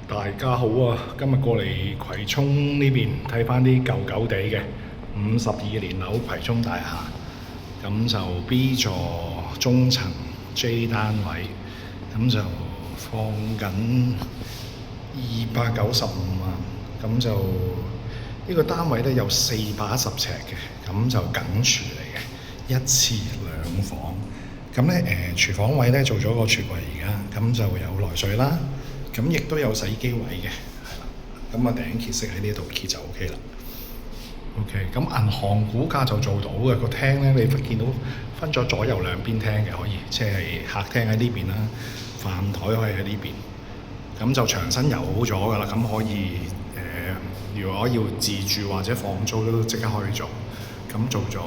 大家好啊！今日過嚟葵涌呢邊睇翻啲舊舊地嘅52年樓葵涌大廈，咁就 B 座中層 J 單位，咁就放緊295萬，咁就呢個單位咧有410尺嘅，咁就緊廚嚟嘅，一廁兩房。咁咧廚房位咧做咗個廚櫃而家，咁就有來水啦。咁亦都有洗衣機位嘅，係啦。咁啊頂揭式喺呢度揭就 OK 啦。OK，咁銀行估價就做到嘅。個廳咧，你見到分咗左右兩邊廳嘅，可以即係客廳喺呢邊啦，飯台可以喺呢邊。咁就牆身油好咗㗎啦，咁可以如果要自住或者放租都即刻可以做。咁做咗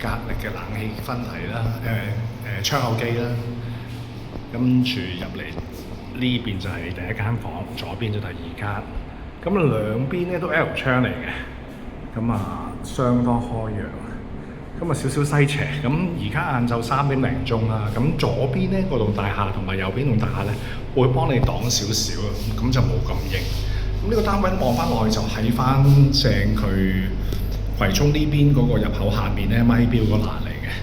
格力嘅冷氣分體啦，窗口機啦。跟住入嚟呢邊就係第一間房，左邊就第二間。咁兩邊咧都 L 窗嚟嘅，咁啊相當開揚。咁啊少少西斜。咁而家晏晝3點零鐘啦。咁左邊咧嗰棟大廈同埋右邊棟大廈咧會幫你擋少少啊，咁就冇咁硬。咁呢個單位望翻落去就喺翻正佢葵涌呢邊嗰個入口下邊咧咪標個欄嚟嘅，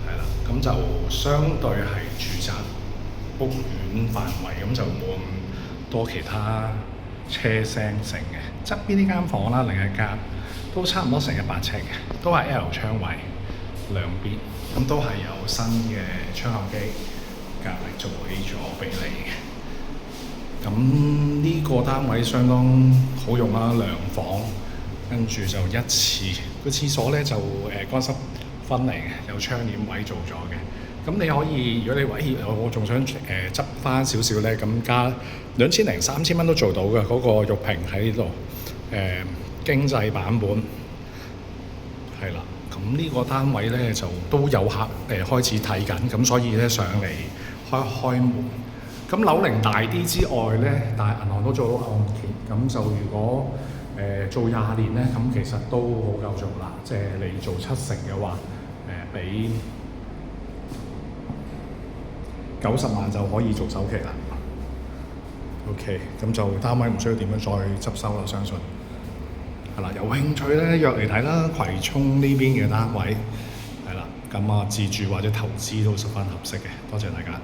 係啦。咁就相對係住宅屋苑範圍，咁就冇咁多其他車聲成嘅。側邊呢間房啦，另一間都差唔多成100尺嘅，都係 L 窗位兩邊，咁都係有新嘅窗口機，隔離做起咗俾你嘅。咁呢個單位相當好用啦，兩房，跟住就一廁，個廁所咧就乾濕分離嘅，有窗簾位做咗嘅。咁你可以，如果你我仲想執翻少少咧，咁加2000零3000蚊都做到嘅。嗰個玉屏喺呢度，經濟版本係啦。咁呢個單位咧就都有客開始睇緊，咁所以咧上嚟開門。咁樓齡大啲之外咧，但係銀行都做到按揭，咁就如果做20年咧，咁其實都好夠做啦。即係你做70嘅話，俾90萬就可以做首期啦。OK， 咁就單位唔需要點樣再執收啦，相信係啦。有興趣咧約嚟睇啦，葵涌呢邊嘅單位係啦。咁啊，自住或者投資都十分合適嘅。多謝大家。